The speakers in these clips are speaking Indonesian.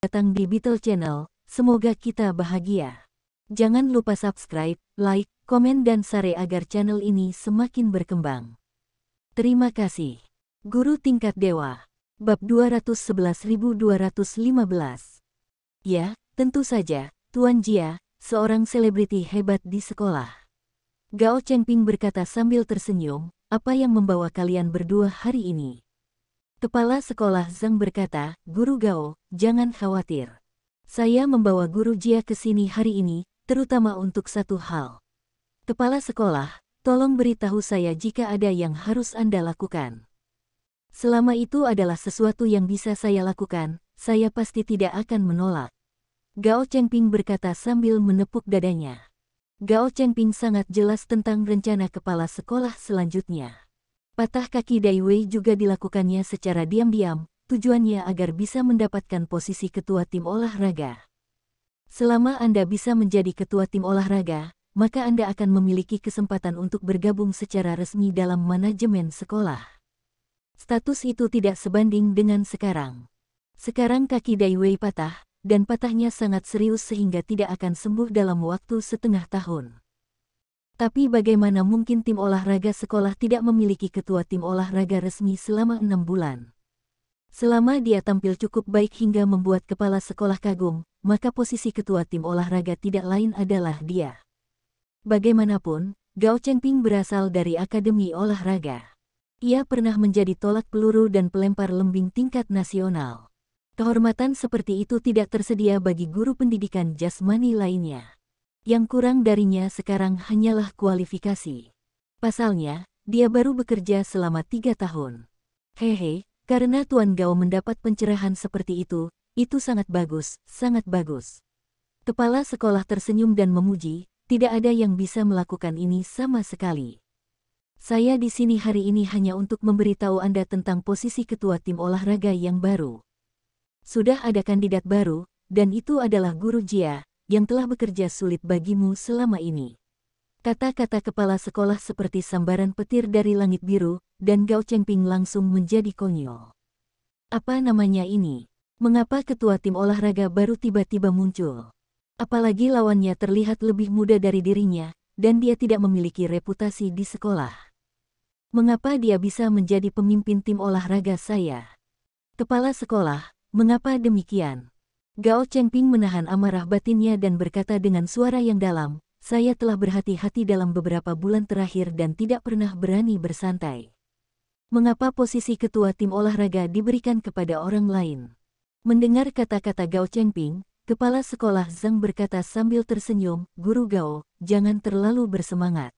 datang di Beetle Channel, semoga kita bahagia. Jangan lupa subscribe, like, komen dan share agar channel ini semakin berkembang. Terima kasih. Guru Tingkat Dewa. Bab 211.215. Ya, tentu saja, Tuan Jia, seorang selebriti hebat di sekolah. Gao Chengping berkata sambil tersenyum, apa yang membawa kalian berdua hari ini? Kepala sekolah Zhang berkata, Guru Gao, jangan khawatir. Saya membawa Guru Jia ke sini hari ini, terutama untuk satu hal. Kepala sekolah, tolong beritahu saya jika ada yang harus Anda lakukan. Selama itu adalah sesuatu yang bisa saya lakukan, saya pasti tidak akan menolak. Gao Chengping berkata sambil menepuk dadanya. Gao Chengping sangat jelas tentang rencana kepala sekolah selanjutnya. Patah kaki Dai Wei juga dilakukannya secara diam-diam, tujuannya agar bisa mendapatkan posisi ketua tim olahraga. Selama Anda bisa menjadi ketua tim olahraga, maka Anda akan memiliki kesempatan untuk bergabung secara resmi dalam manajemen sekolah. Status itu tidak sebanding dengan sekarang. Sekarang kaki Dai Wei patah, dan patahnya sangat serius sehingga tidak akan sembuh dalam waktu setengah tahun. Tapi bagaimana mungkin tim olahraga sekolah tidak memiliki ketua tim olahraga resmi selama 6 bulan? Selama dia tampil cukup baik hingga membuat kepala sekolah kagum, maka posisi ketua tim olahraga tidak lain adalah dia. Bagaimanapun, Gao Chengping berasal dari Akademi Olahraga. Ia pernah menjadi tolak peluru dan pelempar lembing tingkat nasional. Kehormatan seperti itu tidak tersedia bagi guru pendidikan jasmani lainnya. Yang kurang darinya sekarang hanyalah kualifikasi. Pasalnya, dia baru bekerja selama 3 tahun. Hehe, karena Tuan Gao mendapat pencerahan seperti itu sangat bagus, sangat bagus. Kepala sekolah tersenyum dan memuji, tidak ada yang bisa melakukan ini sama sekali. Saya di sini hari ini hanya untuk memberitahu Anda tentang posisi ketua tim olahraga yang baru. Sudah ada kandidat baru, dan itu adalah Guru Jia, yang telah bekerja sulit bagimu selama ini. Kata-kata kepala sekolah seperti sambaran petir dari langit biru, dan Gao Chengping langsung menjadi konyol. Apa namanya ini? Mengapa ketua tim olahraga baru tiba-tiba muncul? Apalagi lawannya terlihat lebih muda dari dirinya, dan dia tidak memiliki reputasi di sekolah. Mengapa dia bisa menjadi pemimpin tim olahraga saya? Kepala sekolah, mengapa demikian? Gao Chengping menahan amarah batinnya dan berkata dengan suara yang dalam, saya telah berhati-hati dalam beberapa bulan terakhir dan tidak pernah berani bersantai. Mengapa posisi ketua tim olahraga diberikan kepada orang lain? Mendengar kata-kata Gao Chengping, kepala sekolah Zhang berkata sambil tersenyum, Guru Gao, jangan terlalu bersemangat.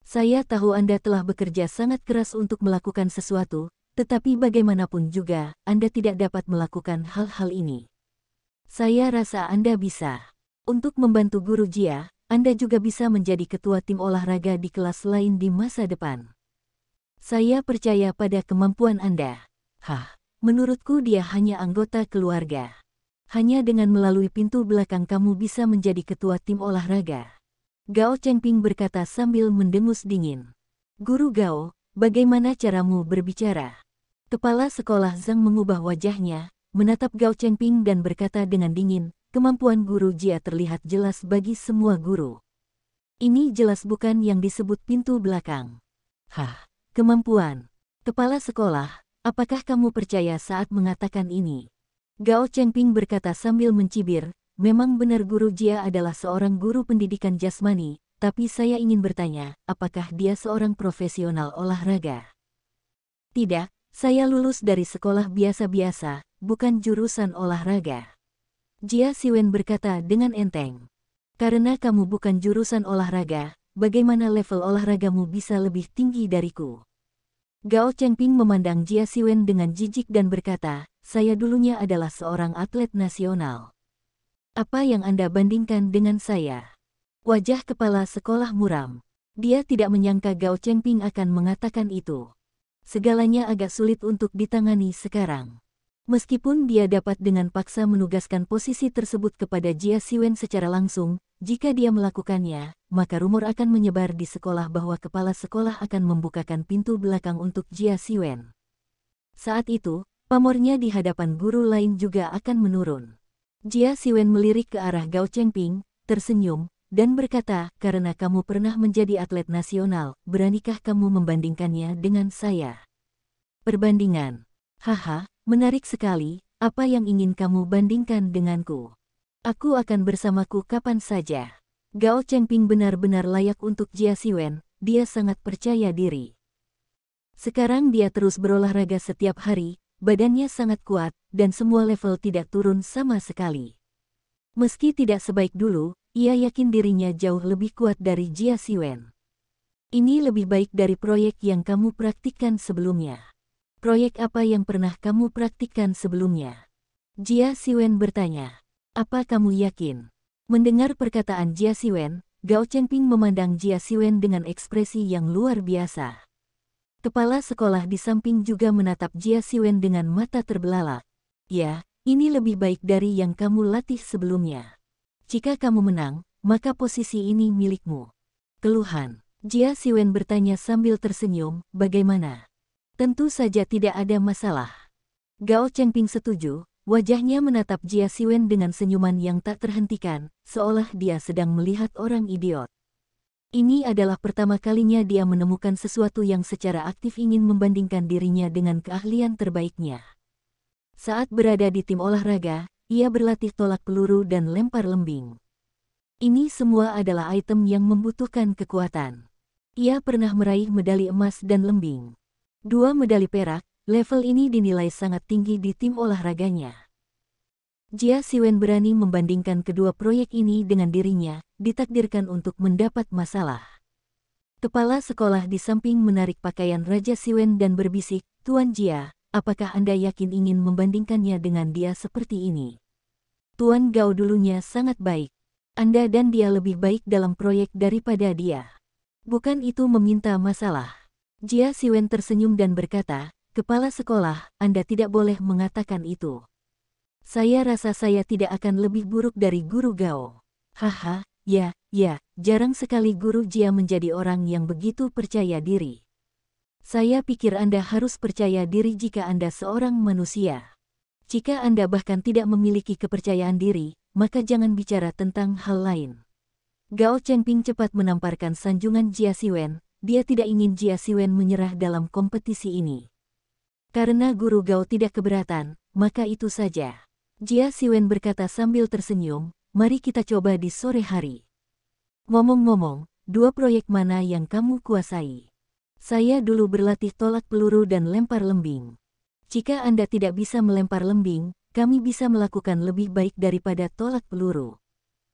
Saya tahu Anda telah bekerja sangat keras untuk melakukan sesuatu, tetapi bagaimanapun juga, Anda tidak dapat melakukan hal-hal ini. Saya rasa Anda bisa. Untuk membantu Guru Jia, Anda juga bisa menjadi ketua tim olahraga di kelas lain di masa depan. Saya percaya pada kemampuan Anda. Menurutku dia hanya anggota keluarga. Hanya dengan melalui pintu belakang kamu bisa menjadi ketua tim olahraga. Gao Chengping berkata sambil mendengus dingin. Guru Gao, bagaimana caramu berbicara? Kepala sekolah Zhang mengubah wajahnya, menatap Gao Chengping dan berkata dengan dingin, kemampuan Guru Jia terlihat jelas bagi semua guru. Ini jelas bukan yang disebut pintu belakang. Kemampuan. Kepala sekolah, apakah kamu percaya saat mengatakan ini? Gao Chengping berkata sambil mencibir, memang benar Guru Jia adalah seorang guru pendidikan jasmani, tapi saya ingin bertanya, apakah dia seorang profesional olahraga? Tidak, saya lulus dari sekolah biasa-biasa, bukan jurusan olahraga. Jia Siwen berkata dengan enteng. Karena kamu bukan jurusan olahraga, bagaimana level olahragamu bisa lebih tinggi dariku? Gao Chengping memandang Jia Siwen dengan jijik dan berkata, saya dulunya adalah seorang atlet nasional. Apa yang Anda bandingkan dengan saya? Wajah kepala sekolah muram. Dia tidak menyangka Gao Chengping akan mengatakan itu. Segalanya agak sulit untuk ditangani sekarang. Meskipun dia dapat dengan paksa menugaskan posisi tersebut kepada Jia Siwen secara langsung, jika dia melakukannya, maka rumor akan menyebar di sekolah bahwa kepala sekolah akan membukakan pintu belakang untuk Jia Siwen. Saat itu, pamornya di hadapan guru lain juga akan menurun. Jia Siwen melirik ke arah Gao Chengping, tersenyum, dan berkata, karena kamu pernah menjadi atlet nasional, beranikah kamu membandingkannya dengan saya? Perbandingan. Haha, menarik sekali, apa yang ingin kamu bandingkan denganku? Aku akan bersamaku kapan saja. Gao Chengping benar-benar layak untuk Jia Siwen, dia sangat percaya diri. Sekarang dia terus berolahraga setiap hari, badannya sangat kuat, dan semua level tidak turun sama sekali. Meski tidak sebaik dulu, ia yakin dirinya jauh lebih kuat dari Jia Siwen. Ini lebih baik dari proyek yang kamu praktikkan sebelumnya. Proyek apa yang pernah kamu praktikkan sebelumnya? Jia Siwen bertanya. Apa kamu yakin? Mendengar perkataan Jia Siwen, Gao Chengping memandang Jia Siwen dengan ekspresi yang luar biasa. Kepala sekolah di samping juga menatap Jia Siwen dengan mata terbelalak. Ya, ini lebih baik dari yang kamu latih sebelumnya. Jika kamu menang, maka posisi ini milikmu. Keluhan. Jia Siwen bertanya sambil tersenyum, bagaimana? Tentu saja tidak ada masalah. Gao Chengping setuju, wajahnya menatap Jia Siwen dengan senyuman yang tak terhentikan, seolah dia sedang melihat orang idiot. Ini adalah pertama kalinya dia menemukan sesuatu yang secara aktif ingin membandingkan dirinya dengan keahlian terbaiknya. Saat berada di tim olahraga, ia berlatih tolak peluru dan lempar lembing. Ini semua adalah item yang membutuhkan kekuatan. Ia pernah meraih medali emas dan lembing. 2 medali perak, level ini dinilai sangat tinggi di tim olahraganya. Jia Siwen berani membandingkan kedua proyek ini dengan dirinya, ditakdirkan untuk mendapat masalah. Kepala sekolah di samping menarik pakaian Raja Siwen dan berbisik, Tuan Jia, apakah Anda yakin ingin membandingkannya dengan dia seperti ini? Tuan Gao dulunya sangat baik. Anda dan dia lebih baik dalam proyek daripada dia. Bukan itu meminta masalah. Jia Siwen tersenyum dan berkata, Kepala sekolah, Anda tidak boleh mengatakan itu. Saya rasa saya tidak akan lebih buruk dari Guru Gao. Haha, ya, jarang sekali Guru Jia menjadi orang yang begitu percaya diri. Saya pikir Anda harus percaya diri jika Anda seorang manusia. Jika Anda bahkan tidak memiliki kepercayaan diri, maka jangan bicara tentang hal lain. Gao Chengping cepat menamparkan sanjungan Jia Siwen, dia tidak ingin Jia Siwen menyerah dalam kompetisi ini. Karena Guru Gao tidak keberatan, maka itu saja. Jia Siwen berkata sambil tersenyum, mari kita coba di sore hari. Ngomong-ngomong, 2 proyek mana yang kamu kuasai? Saya dulu berlatih tolak peluru dan lempar lembing. Jika Anda tidak bisa melempar lembing, kami bisa melakukan lebih baik daripada tolak peluru.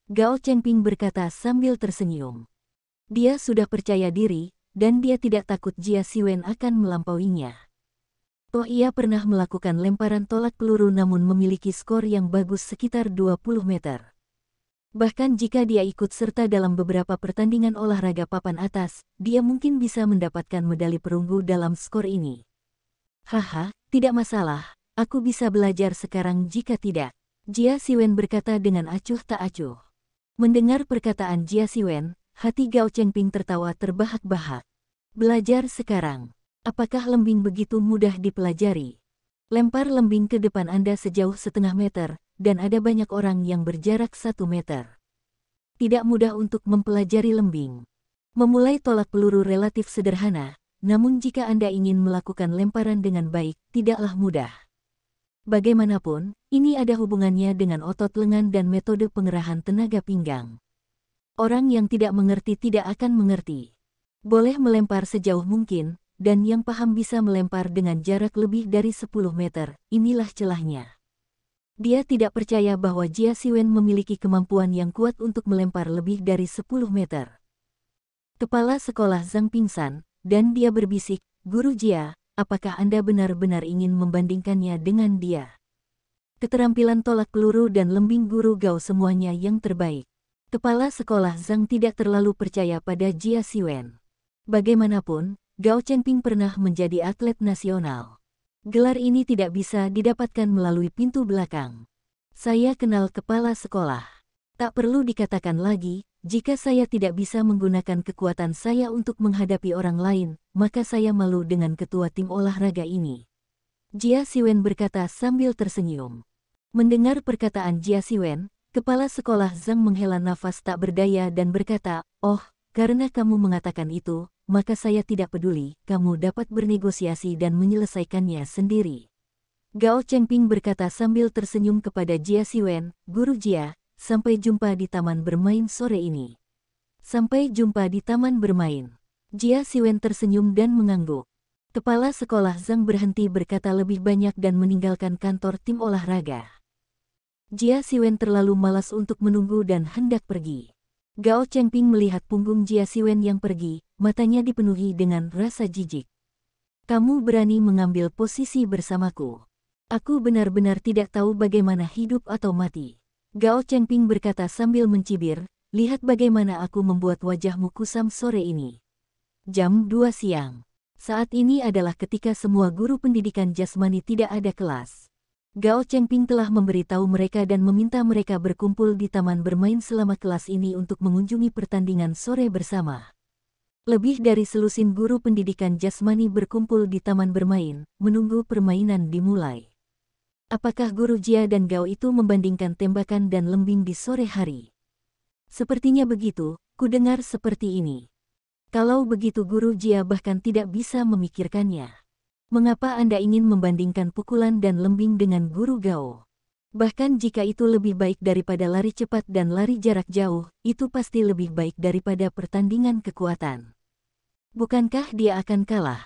Gao Chengping berkata sambil tersenyum. Dia sudah percaya diri, dan dia tidak takut Jia Siwen akan melampauinya. Toh ia pernah melakukan lemparan tolak peluru namun memiliki skor yang bagus sekitar 20 meter. Bahkan jika dia ikut serta dalam beberapa pertandingan olahraga papan atas, dia mungkin bisa mendapatkan medali perunggu dalam skor ini. Haha, tidak masalah, aku bisa belajar sekarang jika tidak. Jia Siwen berkata dengan acuh tak acuh. Mendengar perkataan Jia Siwen, hati Gao Chengping tertawa terbahak-bahak. Belajar sekarang. Apakah lembing begitu mudah dipelajari? Lempar lembing ke depan Anda sejauh 0,5 meter, dan ada banyak orang yang berjarak 1 meter. Tidak mudah untuk mempelajari lembing. Memulai tolak peluru relatif sederhana, namun jika Anda ingin melakukan lemparan dengan baik, tidaklah mudah. Bagaimanapun, ini ada hubungannya dengan otot lengan dan metode pengerahan tenaga pinggang. Orang yang tidak mengerti tidak akan mengerti. Boleh melempar sejauh mungkin, dan yang paham bisa melempar dengan jarak lebih dari 10 meter, inilah celahnya. Dia tidak percaya bahwa Jia Siwen memiliki kemampuan yang kuat untuk melempar lebih dari 10 meter. Kepala sekolah Zhang pingsan, dan dia berbisik, Guru Jia, apakah Anda benar-benar ingin membandingkannya dengan dia? Keterampilan tolak peluru dan lembing Guru Gao semuanya yang terbaik. Kepala sekolah Zhang tidak terlalu percaya pada Jia Siwen. Bagaimanapun, Gao Chengping pernah menjadi atlet nasional. Gelar ini tidak bisa didapatkan melalui pintu belakang. Saya kenal kepala sekolah. Tak perlu dikatakan lagi, jika saya tidak bisa menggunakan kekuatan saya untuk menghadapi orang lain, maka saya malu dengan ketua tim olahraga ini. Jia Siwen berkata sambil tersenyum. Mendengar perkataan Jia Siwen, kepala sekolah Zhang menghela nafas tak berdaya dan berkata, "Oh, karena kamu mengatakan itu, maka saya tidak peduli, kamu dapat bernegosiasi dan menyelesaikannya sendiri." Gao Chengping berkata sambil tersenyum kepada Jia Siwen, "Guru Jia, sampai jumpa di taman bermain sore ini." "Sampai jumpa di taman bermain." Jia Siwen tersenyum dan mengangguk. Kepala sekolah Zhang berhenti berkata lebih banyak dan meninggalkan kantor tim olahraga. Jia Siwen terlalu malas untuk menunggu dan hendak pergi. Gao Chengping melihat punggung Jia Siwen yang pergi, matanya dipenuhi dengan rasa jijik. "Kamu berani mengambil posisi bersamaku. Aku benar-benar tidak tahu bagaimana hidup atau mati." Gao Chengping berkata sambil mencibir, "Lihat bagaimana aku membuat wajahmu kusam sore ini." Jam 2 siang. Saat ini adalah ketika semua guru pendidikan jasmani tidak ada kelas. Gao Chengping telah memberitahu mereka dan meminta mereka berkumpul di taman bermain selama kelas ini untuk mengunjungi pertandingan sore bersama. Lebih dari selusin guru pendidikan jasmani berkumpul di taman bermain, menunggu permainan dimulai. Apakah Guru Jia dan Gao itu membandingkan tembakan dan lembing di sore hari? Sepertinya begitu, kudengar seperti ini. Kalau begitu Guru Jia bahkan tidak bisa memikirkannya. Mengapa Anda ingin membandingkan pukulan dan lembing dengan Guru Gao? Bahkan jika itu lebih baik daripada lari cepat dan lari jarak jauh, itu pasti lebih baik daripada pertandingan kekuatan. Bukankah dia akan kalah?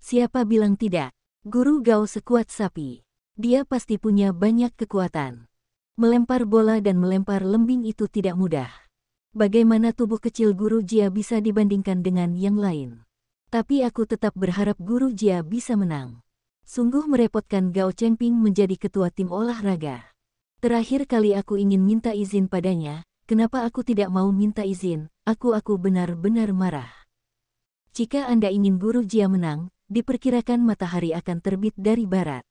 Siapa bilang tidak? Guru Gao sekuat sapi. Dia pasti punya banyak kekuatan. Melempar bola dan melempar lembing itu tidak mudah. Bagaimana tubuh kecil Guru Jia bisa dibandingkan dengan yang lain? Tapi aku tetap berharap Guru Jia bisa menang. Sungguh merepotkan Gao Chengping menjadi ketua tim olahraga. Terakhir kali aku ingin minta izin padanya, kenapa aku tidak mau minta izin, aku benar-benar marah. Jika Anda ingin Guru Jia menang, diperkirakan matahari akan terbit dari barat.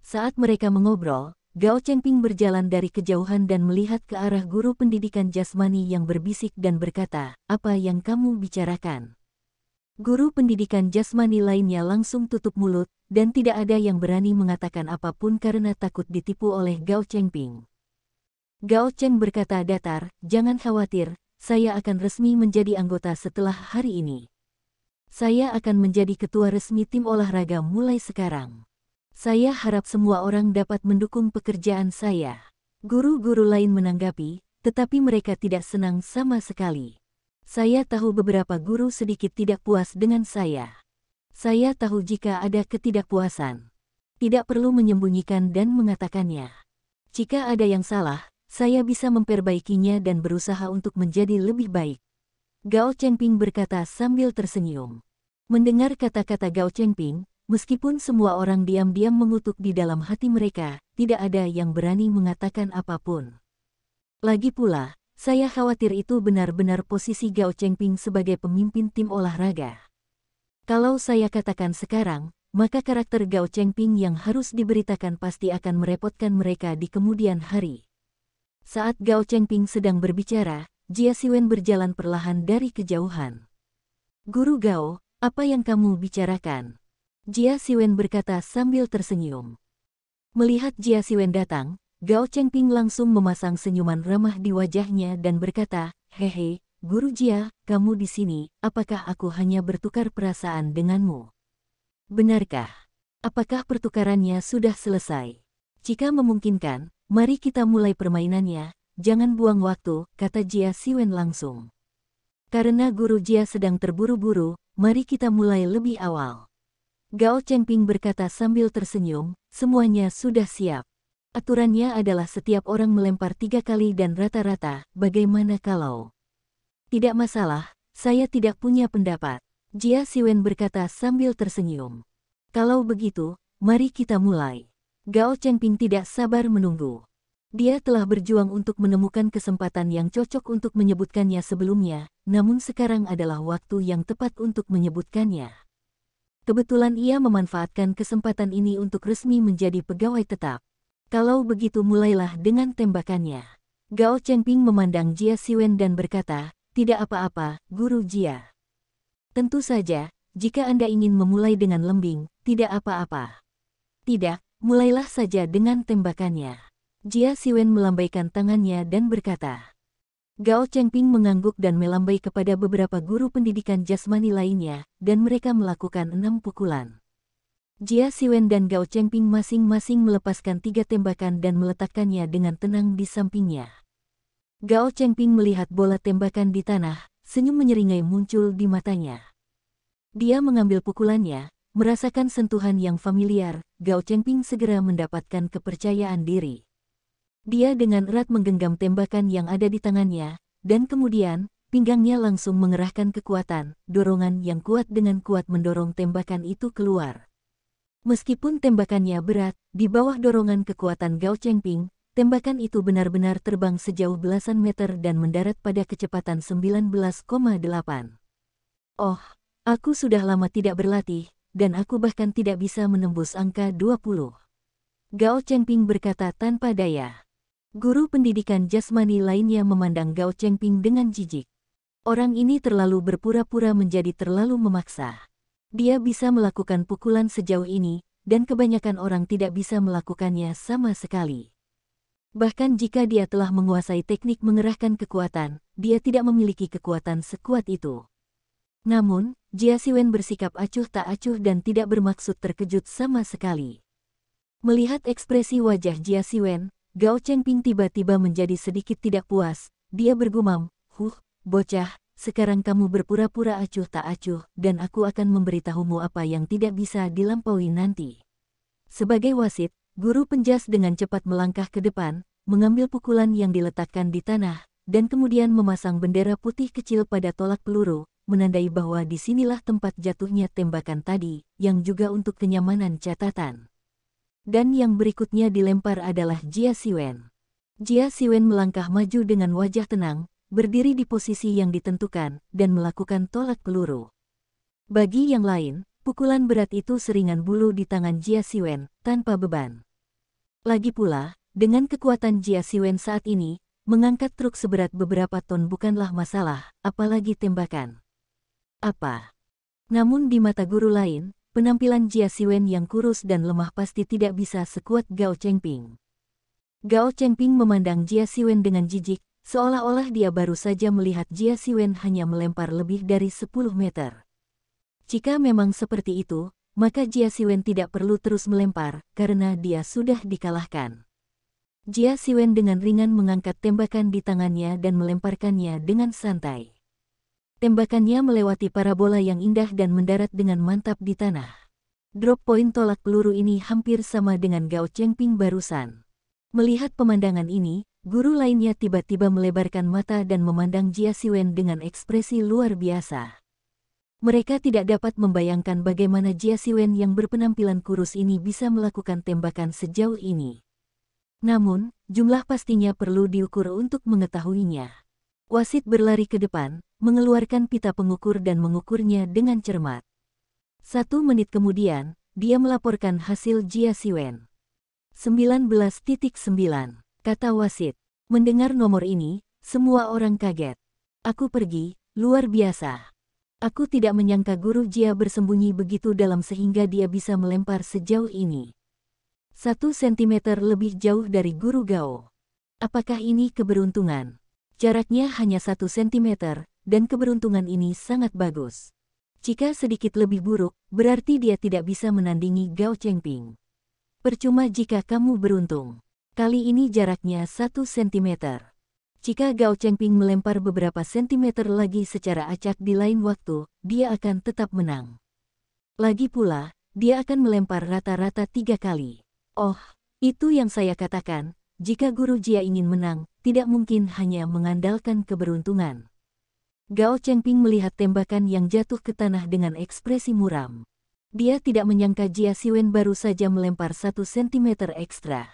Saat mereka mengobrol, Gao Chengping berjalan dari kejauhan dan melihat ke arah guru pendidikan jasmani yang berbisik dan berkata, "Apa yang kamu bicarakan?" Guru pendidikan jasmani lainnya langsung tutup mulut, dan tidak ada yang berani mengatakan apapun karena takut ditipu oleh Gao Chengping. Gao Cheng berkata datar, "Jangan khawatir, saya akan resmi menjadi anggota setelah hari ini. Saya akan menjadi ketua resmi tim olahraga mulai sekarang. Saya harap semua orang dapat mendukung pekerjaan saya." Guru-guru lain menanggapi, tetapi mereka tidak senang sama sekali. "Saya tahu beberapa guru sedikit tidak puas dengan saya. Saya tahu jika ada ketidakpuasan. Tidak perlu menyembunyikan dan mengatakannya. Jika ada yang salah, saya bisa memperbaikinya dan berusaha untuk menjadi lebih baik." Gao Chengping berkata sambil tersenyum. Mendengar kata-kata Gao Chengping, meskipun semua orang diam-diam mengutuk di dalam hati mereka, tidak ada yang berani mengatakan apapun. Lagi pula, saya khawatir itu benar-benar posisi Gao Chengping sebagai pemimpin tim olahraga. Kalau saya katakan sekarang, maka karakter Gao Chengping yang harus diberitakan pasti akan merepotkan mereka di kemudian hari. Saat Gao Chengping sedang berbicara, Jia Siwen berjalan perlahan dari kejauhan. "Guru Gao, apa yang kamu bicarakan?" Jia Siwen berkata sambil tersenyum. Melihat Jia Siwen datang, Gao Chengping langsung memasang senyuman ramah di wajahnya dan berkata, "Hehe, Guru Jia, kamu di sini, apakah aku hanya bertukar perasaan denganmu?" "Benarkah? Apakah pertukarannya sudah selesai? Jika memungkinkan, mari kita mulai permainannya, jangan buang waktu," kata Jia Siwen langsung. "Karena Guru Jia sedang terburu-buru, mari kita mulai lebih awal." Gao Chengping berkata sambil tersenyum, "Semuanya sudah siap. Aturannya adalah setiap orang melempar 3 kali dan rata-rata, bagaimana kalau?" "Tidak masalah, saya tidak punya pendapat." Jia Siwen berkata sambil tersenyum. "Kalau begitu, mari kita mulai." Gao Chengping tidak sabar menunggu. Dia telah berjuang untuk menemukan kesempatan yang cocok untuk menyebutkannya sebelumnya, namun sekarang adalah waktu yang tepat untuk menyebutkannya. Kebetulan ia memanfaatkan kesempatan ini untuk resmi menjadi pegawai tetap. Kalau begitu mulailah dengan tembakannya. Gao Chengping memandang Jia Siwen dan berkata, "Tidak apa-apa, Guru Jia. Tentu saja, jika Anda ingin memulai dengan lembing, tidak apa-apa." "Tidak, mulailah saja dengan tembakannya." Jia Siwen melambaikan tangannya dan berkata. Gao Chengping mengangguk dan melambai kepada beberapa guru pendidikan jasmani lainnya, dan mereka melakukan 6 pukulan. Jia Siwen dan Gao Chengping masing-masing melepaskan 3 tembakan dan meletakkannya dengan tenang di sampingnya. Gao Chengping melihat bola tembakan di tanah, senyum menyeringai muncul di matanya. Dia mengambil pukulannya, merasakan sentuhan yang familiar. Gao Chengping segera mendapatkan kepercayaan diri. Dia dengan erat menggenggam tembakan yang ada di tangannya, dan kemudian, pinggangnya langsung mengerahkan kekuatan, dorongan yang kuat dengan kuat mendorong tembakan itu keluar. Meskipun tembakannya berat, di bawah dorongan kekuatan Gao Chengping, tembakan itu benar-benar terbang sejauh belasan meter dan mendarat pada kecepatan 19,8. Oh, aku sudah lama tidak berlatih, dan aku bahkan tidak bisa menembus angka 20. Gao Chengping berkata tanpa daya. Guru pendidikan jasmani lainnya memandang Gao Chengping dengan jijik. Orang ini terlalu berpura-pura menjadi terlalu memaksa. Dia bisa melakukan pukulan sejauh ini, dan kebanyakan orang tidak bisa melakukannya sama sekali. Bahkan jika dia telah menguasai teknik mengerahkan kekuatan, dia tidak memiliki kekuatan sekuat itu. Namun, Jia Siwen bersikap acuh tak acuh dan tidak bermaksud terkejut sama sekali. Melihat ekspresi wajah Jia Siwen, Gao Chengping tiba-tiba menjadi sedikit tidak puas. Dia bergumam, bocah, sekarang kamu berpura-pura acuh tak acuh, dan aku akan memberitahumu apa yang tidak bisa dilampaui nanti. Sebagai wasit, guru penjas dengan cepat melangkah ke depan, mengambil pukulan yang diletakkan di tanah, dan kemudian memasang bendera putih kecil pada tolak peluru, menandai bahwa disinilah tempat jatuhnya tembakan tadi, yang juga untuk kenyamanan catatan. Dan yang berikutnya dilempar adalah Jia Siwen. Jia Siwen melangkah maju dengan wajah tenang, berdiri di posisi yang ditentukan, dan melakukan tolak peluru. Bagi yang lain, pukulan berat itu seringan bulu di tangan Jia Siwen, tanpa beban. Lagi pula, dengan kekuatan Jia Siwen saat ini, mengangkat truk seberat beberapa ton bukanlah masalah, apalagi tembakan. Apa? Namun di mata guru lain, penampilan Jia Siwen yang kurus dan lemah pasti tidak bisa sekuat Gao Chengping. Gao Chengping memandang Jia Siwen dengan jijik, seolah-olah dia baru saja melihat Jia Siwen hanya melempar lebih dari 10 meter. Jika memang seperti itu, maka Jia Siwen tidak perlu terus melempar, karena dia sudah dikalahkan. Jia Siwen dengan ringan mengangkat tembakan di tangannya dan melemparkannya dengan santai. Tembakannya melewati parabola yang indah dan mendarat dengan mantap di tanah. Drop point tolak peluru ini hampir sama dengan Gao Chengping barusan. Melihat pemandangan ini, guru lainnya tiba-tiba melebarkan mata dan memandang Jia Siwen dengan ekspresi luar biasa. Mereka tidak dapat membayangkan bagaimana Jia Siwen yang berpenampilan kurus ini bisa melakukan tembakan sejauh ini. Namun, jumlah pastinya perlu diukur untuk mengetahuinya. Wasit berlari ke depan, mengeluarkan pita pengukur dan mengukurnya dengan cermat. 1 menit kemudian, dia melaporkan hasil Jia Siwen. 19,9, kata wasit. Mendengar nomor ini, semua orang kaget. Aku pergi, luar biasa. Aku tidak menyangka guru Jia bersembunyi begitu dalam sehingga dia bisa melempar sejauh ini. 1 sentimeter lebih jauh dari guru Gao. Apakah ini keberuntungan? Jaraknya hanya 1 sentimeter, dan keberuntungan ini sangat bagus. Jika sedikit lebih buruk, berarti dia tidak bisa menandingi Gao Chengping. Percuma jika kamu beruntung. Kali ini jaraknya 1 sentimeter. Jika Gao Chengping melempar beberapa sentimeter lagi secara acak di lain waktu, dia akan tetap menang. Lagi pula, dia akan melempar rata-rata 3 kali. Oh, itu yang saya katakan. Jika guru Jia ingin menang, tidak mungkin hanya mengandalkan keberuntungan. Gao Chengping melihat tembakan yang jatuh ke tanah dengan ekspresi muram. Dia tidak menyangka Jia Siwen baru saja melempar 1 sentimeter ekstra.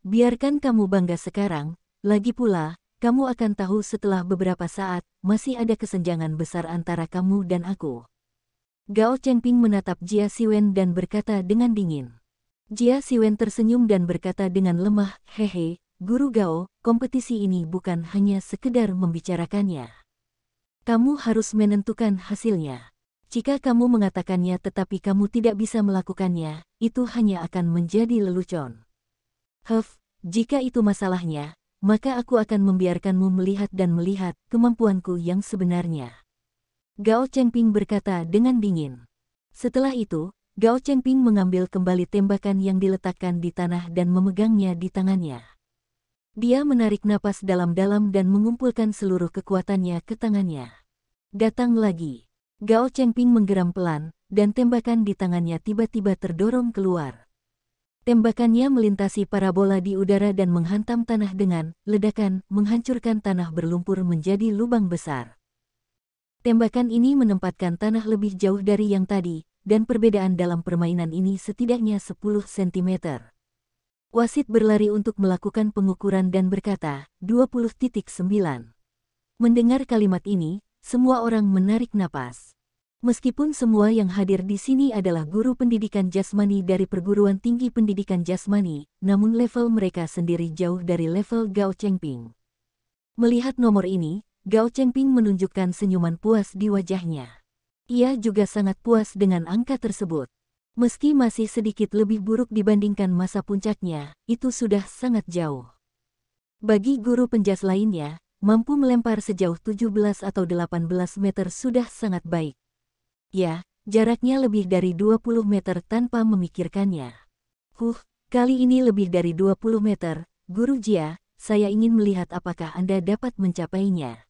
Biarkan kamu bangga sekarang, lagi pula, kamu akan tahu setelah beberapa saat, masih ada kesenjangan besar antara kamu dan aku. Gao Chengping menatap Jia Siwen dan berkata dengan dingin. Jia Siwen tersenyum dan berkata dengan lemah, hehe, Guru Gao, kompetisi ini bukan hanya sekedar membicarakannya. Kamu harus menentukan hasilnya. Jika kamu mengatakannya tetapi kamu tidak bisa melakukannya, itu hanya akan menjadi lelucon. jika itu masalahnya, maka aku akan membiarkanmu melihat dan melihat kemampuanku yang sebenarnya. Gao Chengping berkata dengan dingin. Setelah itu, Gao Chengping mengambil kembali tembakan yang diletakkan di tanah dan memegangnya di tangannya. Dia menarik napas dalam-dalam dan mengumpulkan seluruh kekuatannya ke tangannya. Datang lagi. Gao Chengping menggeram pelan, dan tembakan di tangannya tiba-tiba terdorong keluar. Tembakannya melintasi parabola di udara dan menghantam tanah dengan ledakan, menghancurkan tanah berlumpur menjadi lubang besar. Tembakan ini menempatkan tanah lebih jauh dari yang tadi, dan perbedaan dalam permainan ini setidaknya 10 cm. Wasit berlari untuk melakukan pengukuran dan berkata, 20.9. Mendengar kalimat ini, semua orang menarik napas. Meskipun semua yang hadir di sini adalah guru pendidikan jasmani dari perguruan tinggi pendidikan jasmani, namun level mereka sendiri jauh dari level Gao Chengping. Melihat nomor ini, Gao Chengping menunjukkan senyuman puas di wajahnya. Ia juga sangat puas dengan angka tersebut. Meski masih sedikit lebih buruk dibandingkan masa puncaknya, itu sudah sangat jauh. Bagi guru penjas lainnya, mampu melempar sejauh 17 atau 18 meter sudah sangat baik. Ya, jaraknya lebih dari 20 meter tanpa memikirkannya. Kali ini lebih dari 20 meter, Guru Jia, saya ingin melihat apakah Anda dapat mencapainya.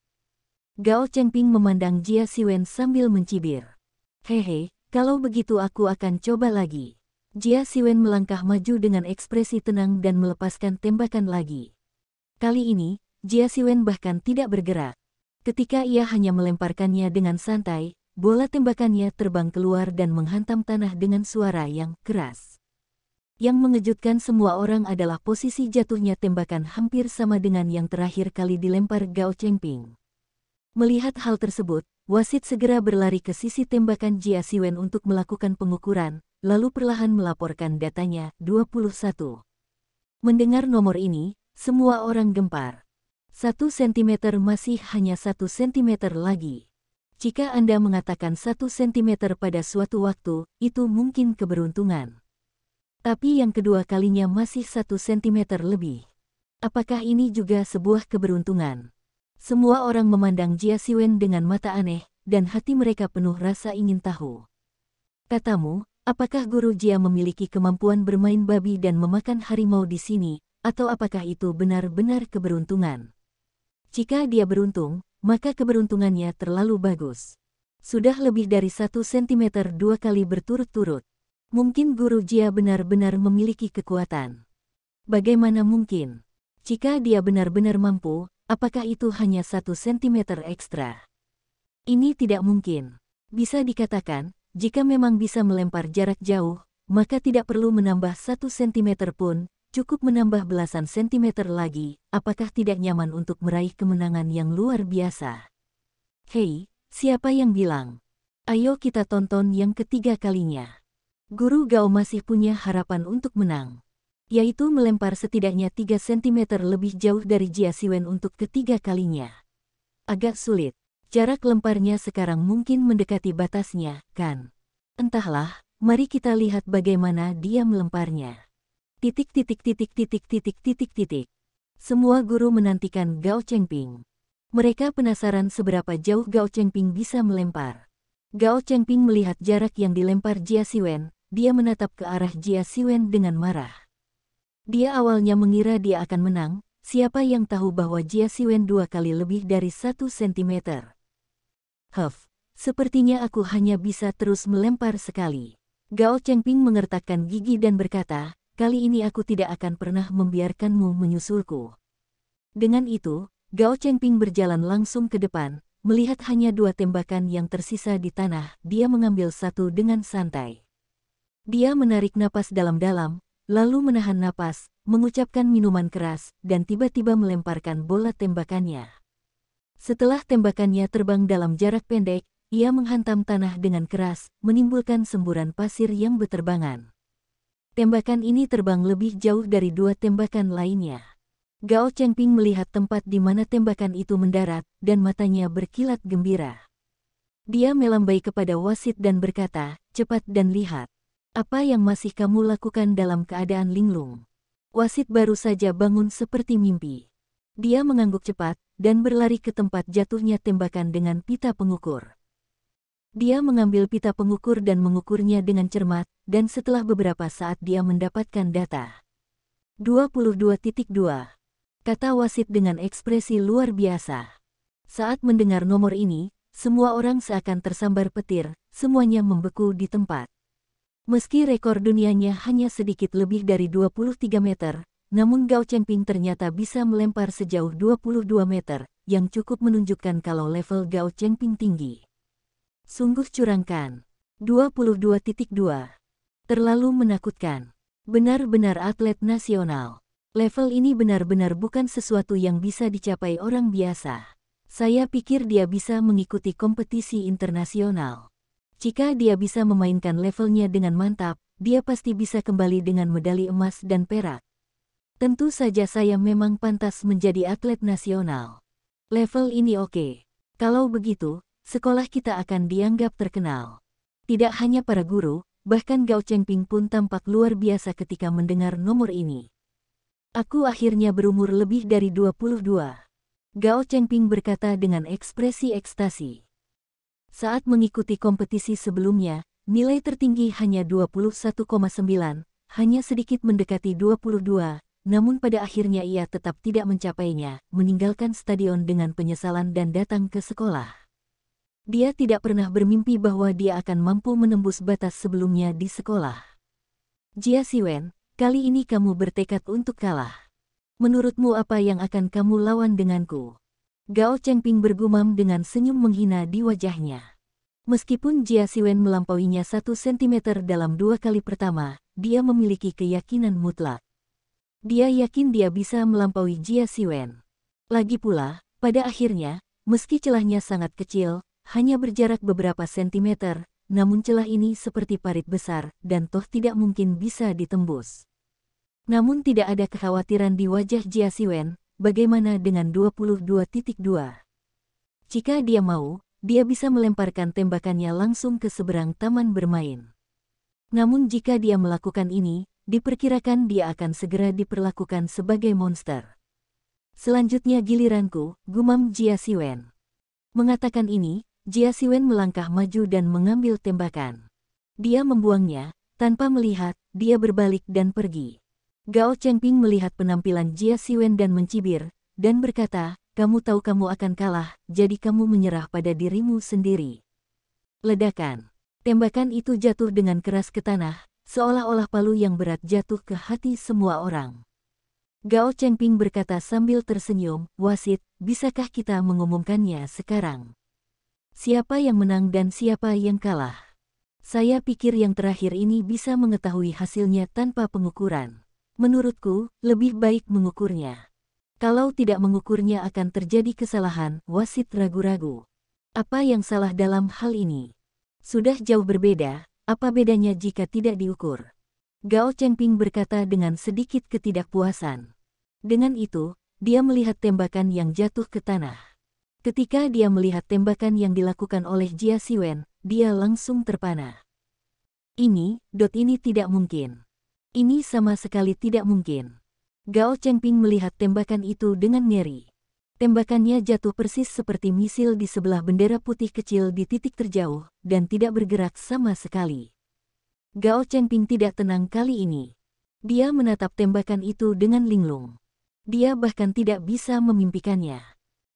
Gao Chengping memandang Jia Siwen sambil mencibir. Hehe, kalau begitu aku akan coba lagi. Jia Siwen melangkah maju dengan ekspresi tenang dan melepaskan tembakan lagi. Kali ini, Jia Siwen bahkan tidak bergerak. Ketika ia hanya melemparkannya dengan santai, bola tembakannya terbang keluar dan menghantam tanah dengan suara yang keras. Yang mengejutkan semua orang adalah posisi jatuhnya tembakan hampir sama dengan yang terakhir kali dilempar Gao Chengping. Melihat hal tersebut, wasit segera berlari ke sisi tembakan Jia Siwen untuk melakukan pengukuran, lalu perlahan melaporkan datanya, 21. Mendengar nomor ini, semua orang gempar. 1 cm masih hanya 1 cm lagi. Jika Anda mengatakan 1 cm pada suatu waktu, itu mungkin keberuntungan. Tapi yang kedua kalinya masih 1 cm lebih. Apakah ini juga sebuah keberuntungan? Semua orang memandang Jia Siwen dengan mata aneh, dan hati mereka penuh rasa ingin tahu. Katamu, apakah Guru Jia memiliki kemampuan bermain babi dan memakan harimau di sini, atau apakah itu benar-benar keberuntungan? Jika dia beruntung, maka keberuntungannya terlalu bagus. Sudah lebih dari 1 cm 2 kali berturut-turut. Mungkin Guru Jia benar-benar memiliki kekuatan. Bagaimana mungkin? Jika dia benar-benar mampu, apakah itu hanya 1 cm ekstra? Ini tidak mungkin. Bisa dikatakan, jika memang bisa melempar jarak jauh, maka tidak perlu menambah 1 cm pun, cukup menambah belasan sentimeter lagi. Apakah tidak nyaman untuk meraih kemenangan yang luar biasa? Hei, siapa yang bilang? Ayo kita tonton yang ketiga kalinya. Guru Gao masih punya harapan untuk menang, yaitu melempar setidaknya 3 cm lebih jauh dari Jia Siwen untuk ketiga kalinya. Agak sulit. Jarak lemparnya sekarang mungkin mendekati batasnya, kan? Entahlah, mari kita lihat bagaimana dia melemparnya. Titik. Semua guru menantikan Gao Chengping. Mereka penasaran seberapa jauh Gao Chengping bisa melempar. Gao Chengping melihat jarak yang dilempar Jia Siwen, dia menatap ke arah Jia Siwen dengan marah. Dia awalnya mengira dia akan menang, siapa yang tahu bahwa Jia Siwen 2 kali lebih dari 1 cm. Sepertinya aku hanya bisa terus melempar sekali. Gao Chengping mengertakkan gigi dan berkata, kali ini aku tidak akan pernah membiarkanmu menyusulku. Dengan itu, Gao Chengping berjalan langsung ke depan, melihat hanya 2 tembakan yang tersisa di tanah, dia mengambil satu dengan santai. Dia menarik napas dalam-dalam, lalu menahan napas, mengucapkan minuman keras, dan tiba-tiba melemparkan bola tembakannya. Setelah tembakannya terbang dalam jarak pendek, ia menghantam tanah dengan keras, menimbulkan semburan pasir yang berterbangan. Tembakan ini terbang lebih jauh dari 2 tembakan lainnya. Gao Chengping melihat tempat di mana tembakan itu mendarat, dan matanya berkilat gembira. Dia melambai kepada wasit dan berkata, cepat dan lihat. Apa yang masih kamu lakukan dalam keadaan linglung? Wasit baru saja bangun seperti mimpi. Dia mengangguk cepat dan berlari ke tempat jatuhnya tembakan dengan pita pengukur. Dia mengambil pita pengukur dan mengukurnya dengan cermat, dan setelah beberapa saat dia mendapatkan data. 22.2, kata wasit dengan ekspresi luar biasa. Saat mendengar nomor ini, semua orang seakan tersambar petir, semuanya membeku di tempat. Meski rekor dunianya hanya sedikit lebih dari 23 meter, namun Gao Chengping ternyata bisa melempar sejauh 22 meter, yang cukup menunjukkan kalau level Gao Chengping tinggi. Sungguh curangkan. 22.2. Terlalu menakutkan. Benar-benar atlet nasional. Level ini benar-benar bukan sesuatu yang bisa dicapai orang biasa. Saya pikir dia bisa mengikuti kompetisi internasional. Jika dia bisa memainkan levelnya dengan mantap, dia pasti bisa kembali dengan medali emas dan perak. Tentu saja saya memang pantas menjadi atlet nasional. Level ini oke. Kalau begitu, sekolah kita akan dianggap terkenal. Tidak hanya para guru, bahkan Gao Chengping pun tampak luar biasa ketika mendengar nomor ini. Aku akhirnya berumur lebih dari 22. Gao Chengping berkata dengan ekspresi ekstasi. Saat mengikuti kompetisi sebelumnya, nilai tertinggi hanya 21,9, hanya sedikit mendekati 22, namun pada akhirnya ia tetap tidak mencapainya, meninggalkan stadion dengan penyesalan dan datang ke sekolah. Dia tidak pernah bermimpi bahwa dia akan mampu menembus batas sebelumnya di sekolah. Jia Siwen, kali ini kamu bertekad untuk kalah. Menurutmu apa yang akan kamu lawan denganku? Gao Chengping bergumam dengan senyum menghina di wajahnya. Meskipun Jia Siwen melampauinya 1 cm dalam 2 kali pertama, dia memiliki keyakinan mutlak. Dia yakin dia bisa melampaui Jia Siwen. Lagi pula, pada akhirnya, meski celahnya sangat kecil, hanya berjarak beberapa sentimeter, namun celah ini seperti parit besar, dan toh tidak mungkin bisa ditembus. Namun tidak ada kekhawatiran di wajah Jia Siwen. Bagaimana dengan 22.2? Jika dia mau, dia bisa melemparkan tembakannya langsung ke seberang taman bermain. Namun jika dia melakukan ini, diperkirakan dia akan segera diperlakukan sebagai monster. Selanjutnya giliranku, gumam Jia Siwen. Mengatakan ini, Jia Siwen melangkah maju dan mengambil tembakan. Dia membuangnya, tanpa melihat, dia berbalik dan pergi. Gao Chengping melihat penampilan Jia Siwen dan mencibir, dan berkata, kamu tahu kamu akan kalah, jadi kamu menyerah pada dirimu sendiri. Ledakan. Tembakan itu jatuh dengan keras ke tanah, seolah-olah palu yang berat jatuh ke hati semua orang. Gao Chengping berkata sambil tersenyum, wasit, bisakah kita mengumumkannya sekarang? Siapa yang menang dan siapa yang kalah? Saya pikir yang terakhir ini bisa mengetahui hasilnya tanpa pengukuran. Menurutku, lebih baik mengukurnya. Kalau tidak mengukurnya akan terjadi kesalahan, wasit ragu-ragu. Apa yang salah dalam hal ini? Sudah jauh berbeda, apa bedanya jika tidak diukur? Gao Chengping berkata dengan sedikit ketidakpuasan. Dengan itu, dia melihat tembakan yang jatuh ke tanah. Ketika dia melihat tembakan yang dilakukan oleh Jia Siwen, dia langsung terpana. Ini tidak mungkin. Ini sama sekali tidak mungkin. Gao Chengping melihat tembakan itu dengan ngeri. Tembakannya jatuh persis seperti misil di sebelah bendera putih kecil di titik terjauh, dan tidak bergerak sama sekali. Gao Chengping tidak tenang kali ini. Dia menatap tembakan itu dengan linglung. Dia bahkan tidak bisa memimpikannya.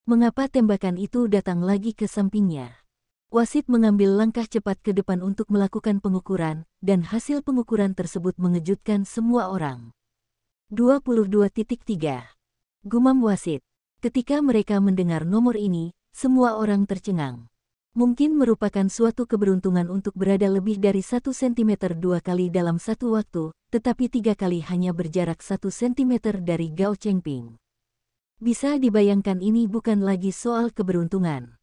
Mengapa tembakan itu datang lagi ke sampingnya? Wasit mengambil langkah cepat ke depan untuk melakukan pengukuran, dan hasil pengukuran tersebut mengejutkan semua orang. 22.3. Gumam wasit. Ketika mereka mendengar nomor ini, semua orang tercengang. Mungkin merupakan suatu keberuntungan untuk berada lebih dari 1 cm 2 kali dalam satu waktu, tetapi 3 kali hanya berjarak 1 cm dari Gao Chengping. Bisa dibayangkan ini bukan lagi soal keberuntungan.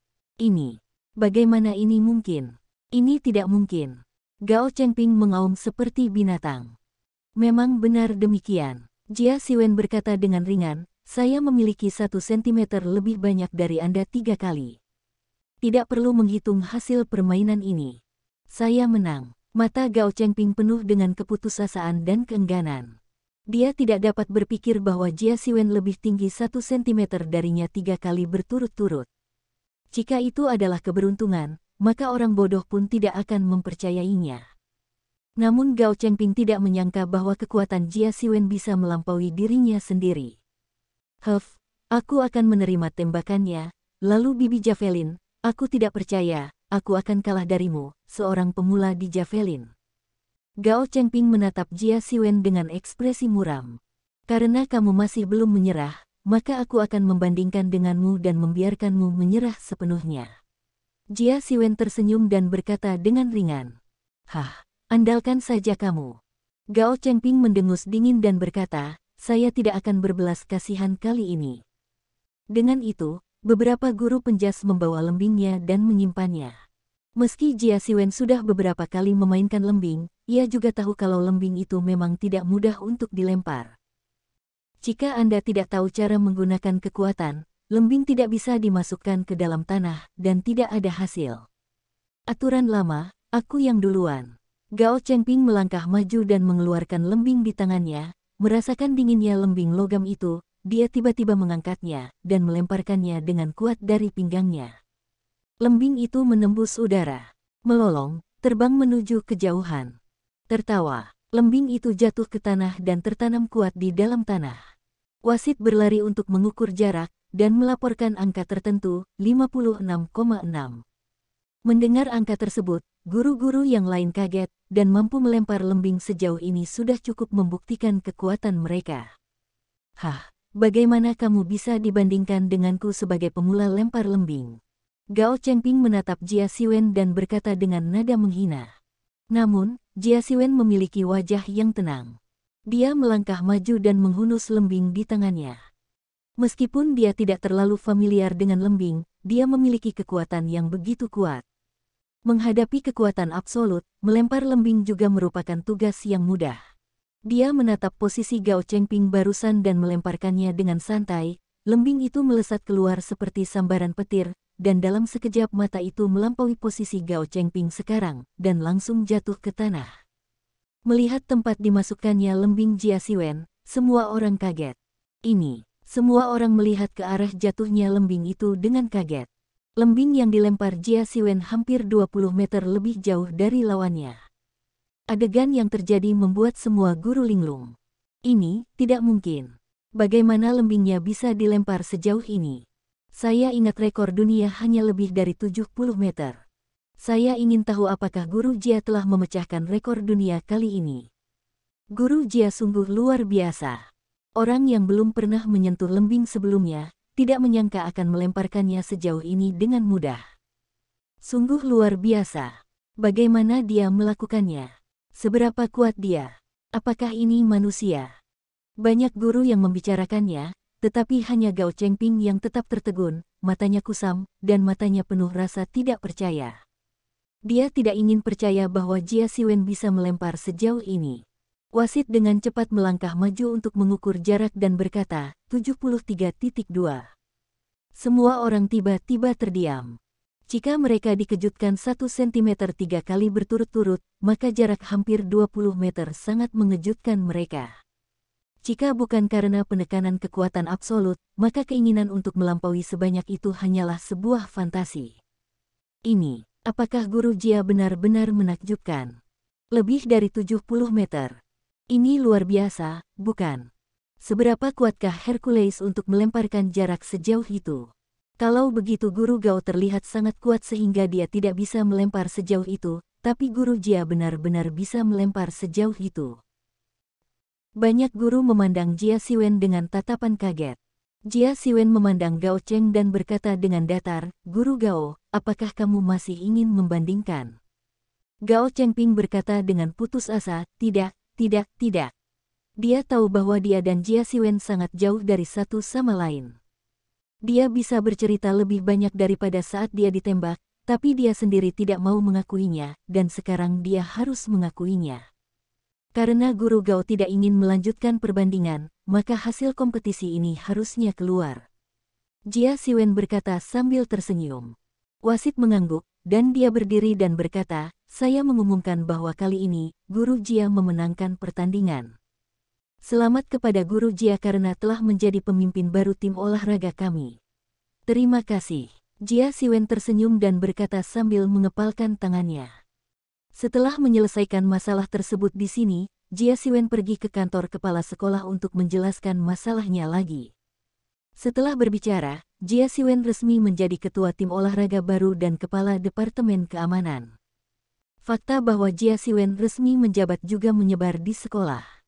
Bagaimana ini mungkin? Ini tidak mungkin. Gao Chengping mengaum seperti binatang. Memang benar demikian. Jia Siwen berkata dengan ringan, saya memiliki 1 cm lebih banyak dari Anda 3 kali. Tidak perlu menghitung hasil permainan ini. Saya menang. Mata Gao Chengping penuh dengan keputusasaan dan keengganan. Dia tidak dapat berpikir bahwa Jia Siwen lebih tinggi 1 sentimeter darinya 3 kali berturut-turut. Jika itu adalah keberuntungan, maka orang bodoh pun tidak akan mempercayainya. Namun Gao Chengping tidak menyangka bahwa kekuatan Jia Siwen bisa melampaui dirinya sendiri. Aku akan menerima tembakannya, lalu Bibi Javelin, aku tidak percaya, aku akan kalah darimu, seorang pemula di Javelin. Gao Chengping menatap Jia Siwen dengan ekspresi muram. Karena kamu masih belum menyerah, maka aku akan membandingkan denganmu dan membiarkanmu menyerah sepenuhnya. Jia Siwen tersenyum dan berkata dengan ringan. Andalkan saja kamu. Gao Chengping mendengus dingin dan berkata, saya tidak akan berbelas kasihan kali ini. Dengan itu, beberapa guru penjas membawa lembingnya dan menyimpannya. Meski Jia Siwen sudah beberapa kali memainkan lembing, ia juga tahu kalau lembing itu memang tidak mudah untuk dilempar. Jika Anda tidak tahu cara menggunakan kekuatan, lembing tidak bisa dimasukkan ke dalam tanah dan tidak ada hasil. Aturan lama, aku yang duluan. Gao Chengping melangkah maju dan mengeluarkan lembing di tangannya, merasakan dinginnya lembing logam itu. Dia tiba-tiba mengangkatnya dan melemparkannya dengan kuat dari pinggangnya. Lembing itu menembus udara, melolong, terbang menuju kejauhan. Tertawa, lembing itu jatuh ke tanah dan tertanam kuat di dalam tanah. Wasit berlari untuk mengukur jarak dan melaporkan angka tertentu, 56,6. Mendengar angka tersebut, guru-guru yang lain kaget dan mampu melempar lembing sejauh ini sudah cukup membuktikan kekuatan mereka. Bagaimana kamu bisa dibandingkan denganku sebagai pemula lempar lembing? Gao Chengping menatap Jia Siwen dan berkata dengan nada menghina. Namun, Jia Siwen memiliki wajah yang tenang. Dia melangkah maju dan menghunus lembing di tangannya. Meskipun dia tidak terlalu familiar dengan lembing, dia memiliki kekuatan yang begitu kuat. Menghadapi kekuatan absolut, melempar lembing juga merupakan tugas yang mudah. Dia menatap posisi Gao Chengping barusan dan melemparkannya dengan santai, lembing itu melesat keluar seperti sambaran petir, dan dalam sekejap mata itu melampaui posisi Gao Chengping sekarang, dan langsung jatuh ke tanah. Melihat tempat dimasukkannya lembing Jia Siwen, semua orang kaget. Semua orang melihat ke arah jatuhnya lembing itu dengan kaget. Lembing yang dilempar Jia Siwen hampir 20 meter lebih jauh dari lawannya. Adegan yang terjadi membuat semua guru linglung. Ini tidak mungkin. Bagaimana lembingnya bisa dilempar sejauh ini? Saya ingat rekor dunia hanya lebih dari 70 meter. Saya ingin tahu apakah Guru Jia telah memecahkan rekor dunia kali ini. Guru Jia sungguh luar biasa. Orang yang belum pernah menyentuh lembing sebelumnya, tidak menyangka akan melemparkannya sejauh ini dengan mudah. Sungguh luar biasa. Bagaimana dia melakukannya? Seberapa kuat dia? Apakah ini manusia? Banyak guru yang membicarakannya, tetapi hanya Gao Chengping yang tetap tertegun, matanya kusam, dan matanya penuh rasa tidak percaya. Dia tidak ingin percaya bahwa Jia Siwen bisa melempar sejauh ini. Wasit dengan cepat melangkah maju untuk mengukur jarak dan berkata, 73.2. Semua orang tiba-tiba terdiam. Jika mereka dikejutkan 1 sentimeter 3 kali berturut-turut, maka jarak hampir 20 meter sangat mengejutkan mereka. Jika bukan karena penekanan kekuatan absolut, maka keinginan untuk melampaui sebanyak itu hanyalah sebuah fantasi. Apakah Guru Jia benar-benar menakjubkan? Lebih dari 70 meter. Ini luar biasa, bukan? Seberapa kuatkah Hercules untuk melemparkan jarak sejauh itu? Kalau begitu Guru Gao terlihat sangat kuat sehingga dia tidak bisa melempar sejauh itu, tapi Guru Jia benar-benar bisa melempar sejauh itu. Banyak guru memandang Jia Siwen dengan tatapan kaget. Jia Siwen memandang Gao Cheng dan berkata dengan datar, Guru Gao, apakah kamu masih ingin membandingkan? Gao Chengping berkata dengan putus asa, tidak. Dia tahu bahwa dia dan Jia Siwen sangat jauh dari satu sama lain. Dia bisa bercerita lebih banyak daripada saat dia ditembak, tapi dia sendiri tidak mau mengakuinya, dan sekarang dia harus mengakuinya. Karena Guru Gao tidak ingin melanjutkan perbandingan, maka hasil kompetisi ini harusnya keluar. Jia Siwen berkata sambil tersenyum. Wasit mengangguk, dan dia berdiri dan berkata, saya mengumumkan bahwa kali ini, Guru Jia memenangkan pertandingan. Selamat kepada Guru Jia karena telah menjadi pemimpin baru tim olahraga kami. Terima kasih. Jia Siwen tersenyum dan berkata sambil mengepalkan tangannya. Setelah menyelesaikan masalah tersebut di sini, Jia Siwen pergi ke kantor kepala sekolah untuk menjelaskan masalahnya lagi. Setelah berbicara, Jia Siwen resmi menjadi ketua tim olahraga baru dan kepala Departemen Keamanan. Fakta bahwa Jia Siwen resmi menjabat juga menyebar di sekolah.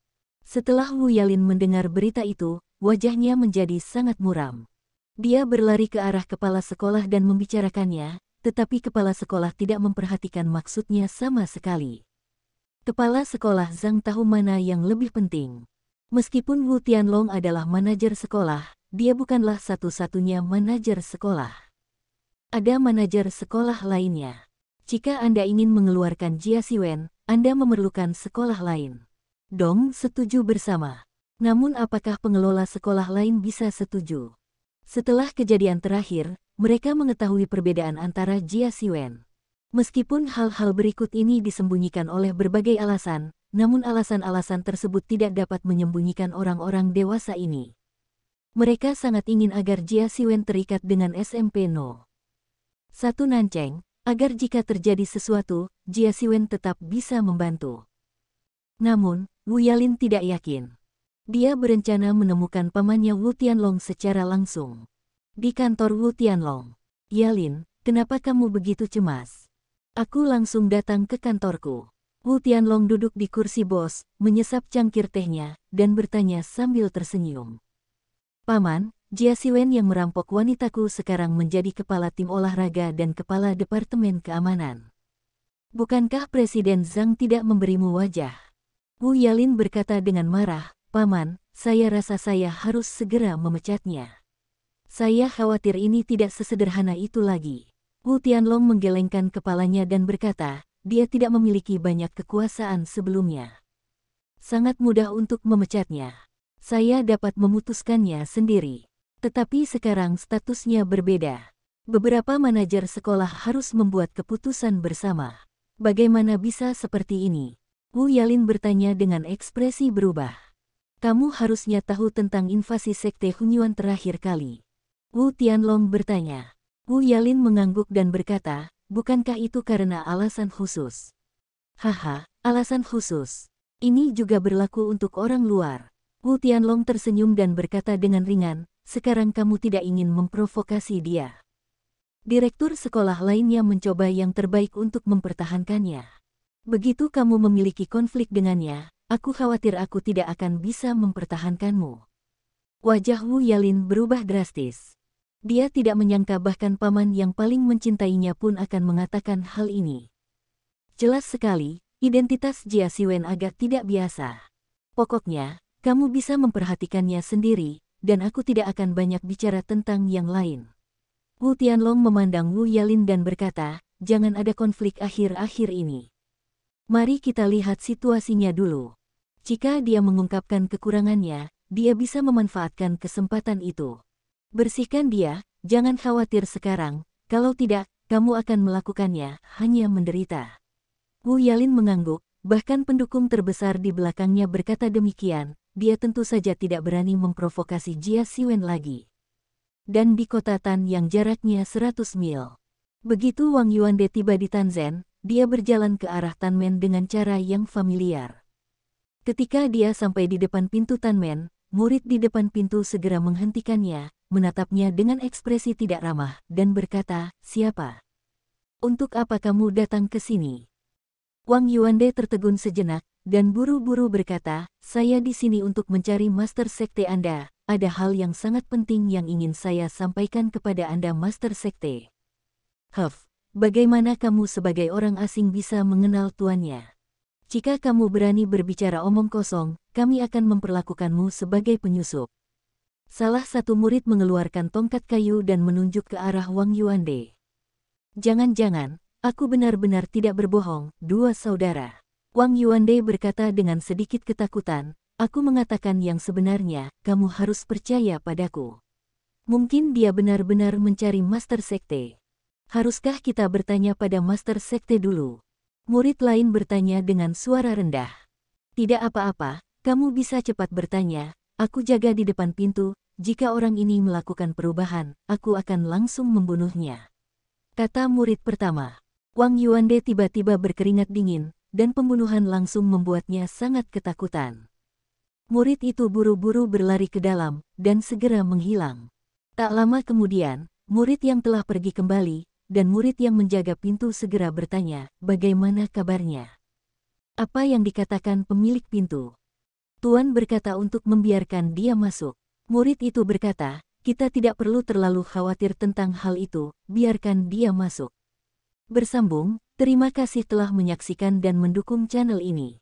Setelah Wu Yalin mendengar berita itu, wajahnya menjadi sangat muram. Dia berlari ke arah kepala sekolah dan membicarakannya, tetapi kepala sekolah tidak memperhatikan maksudnya sama sekali. Kepala sekolah Zhang tahu mana yang lebih penting. Meskipun Wu Tianlong adalah manajer sekolah, dia bukanlah satu-satunya manajer sekolah. Ada manajer sekolah lainnya. Jika Anda ingin mengeluarkan Jia Siwen, Anda memerlukan sekolah lain. Dong setuju bersama. Namun apakah pengelola sekolah lain bisa setuju? Setelah kejadian terakhir, mereka mengetahui perbedaan antara Jia Siwen. Meskipun hal-hal berikut ini disembunyikan oleh berbagai alasan, namun alasan-alasan tersebut tidak dapat menyembunyikan orang-orang dewasa ini. Mereka sangat ingin agar Jia Siwen terikat dengan SMP No. 1 Nancheng, agar jika terjadi sesuatu, Jia Siwen tetap bisa membantu. Namun, Wu Yalin tidak yakin. Dia berencana menemukan pamannya Wu Tianlong secara langsung. Di kantor Wu Tianlong. Yalin, kenapa kamu begitu cemas? Aku langsung datang ke kantorku. Wu Tianlong duduk di kursi bos, menyesap cangkir tehnya, dan bertanya sambil tersenyum. Paman, Jia Siwen yang merampok wanitaku sekarang menjadi kepala tim olahraga dan kepala Departemen Keamanan. Bukankah Presiden Zhang tidak memberimu wajah? Wu Yalin berkata dengan marah, Paman, saya rasa saya harus segera memecatnya. Saya khawatir ini tidak sesederhana itu lagi. Wu Tianlong menggelengkan kepalanya dan berkata, dia tidak memiliki banyak kekuasaan sebelumnya. Sangat mudah untuk memecatnya. Saya dapat memutuskannya sendiri. Tetapi sekarang statusnya berbeda. Beberapa manajer sekolah harus membuat keputusan bersama. Bagaimana bisa seperti ini? Wu Yalin bertanya dengan ekspresi berubah. Kamu harusnya tahu tentang invasi sekte Hunyuan terakhir kali. Wu Tianlong bertanya. Wu Yalin mengangguk dan berkata, bukankah itu karena alasan khusus? Haha, alasan khusus. Ini juga berlaku untuk orang luar. Wu Tianlong tersenyum dan berkata dengan ringan, sekarang kamu tidak ingin memprovokasi dia. Direktur sekolah lainnya mencoba yang terbaik untuk mempertahankannya. Begitu kamu memiliki konflik dengannya, aku khawatir aku tidak akan bisa mempertahankanmu. Wajah Wu Yalin berubah drastis. Dia tidak menyangka bahkan paman yang paling mencintainya pun akan mengatakan hal ini. Jelas sekali, identitas Jia Siwen agak tidak biasa. Pokoknya, kamu bisa memperhatikannya sendiri, dan aku tidak akan banyak bicara tentang yang lain. Wu Tianlong memandang Wu Yalin dan berkata, jangan ada konflik akhir-akhir ini. Mari kita lihat situasinya dulu. Jika dia mengungkapkan kekurangannya, dia bisa memanfaatkan kesempatan itu. Bersihkan dia, jangan khawatir sekarang, kalau tidak, kamu akan melakukannya, hanya menderita. Wu Yalin mengangguk, bahkan pendukung terbesar di belakangnya berkata demikian. Dia tentu saja tidak berani memprovokasi Jia Siwen lagi. Dan di kota Tan yang jaraknya 100 mil. Begitu Wang Yuande tiba di Tanzhen, dia berjalan ke arah Tanmen dengan cara yang familiar. Ketika dia sampai di depan pintu Tanmen, murid di depan pintu segera menghentikannya, menatapnya dengan ekspresi tidak ramah, dan berkata, siapa? Untuk apa kamu datang ke sini? Wang Yuande tertegun sejenak, dan buru-buru berkata, saya di sini untuk mencari Master Sekte Anda, ada hal yang sangat penting yang ingin saya sampaikan kepada Anda Master Sekte. Bagaimana kamu sebagai orang asing bisa mengenal tuannya? Jika kamu berani berbicara omong kosong, kami akan memperlakukanmu sebagai penyusup. Salah satu murid mengeluarkan tongkat kayu dan menunjuk ke arah Wang Yuande. Jangan-jangan, aku benar-benar tidak berbohong, dua saudara. Wang Yuande berkata dengan sedikit ketakutan, aku mengatakan yang sebenarnya, kamu harus percaya padaku. Mungkin dia benar-benar mencari Master Sekte. Haruskah kita bertanya pada Master Sekte dulu? Murid lain bertanya dengan suara rendah. Tidak apa-apa, Kamu bisa cepat bertanya, aku jaga di depan pintu, jika orang ini melakukan perubahan, aku akan langsung membunuhnya. Kata murid pertama. Wang Yuande tiba-tiba berkeringat dingin, dan pembunuhan langsung membuatnya sangat ketakutan. Murid itu buru-buru berlari ke dalam, dan segera menghilang. Tak lama kemudian, murid yang telah pergi kembali, dan murid yang menjaga pintu segera bertanya, bagaimana kabarnya? Apa yang dikatakan pemilik pintu? Tuan berkata untuk membiarkan dia masuk. Murid itu berkata, kita tidak perlu terlalu khawatir tentang hal itu, biarkan dia masuk. Bersambung, terima kasih telah menyaksikan dan mendukung channel ini.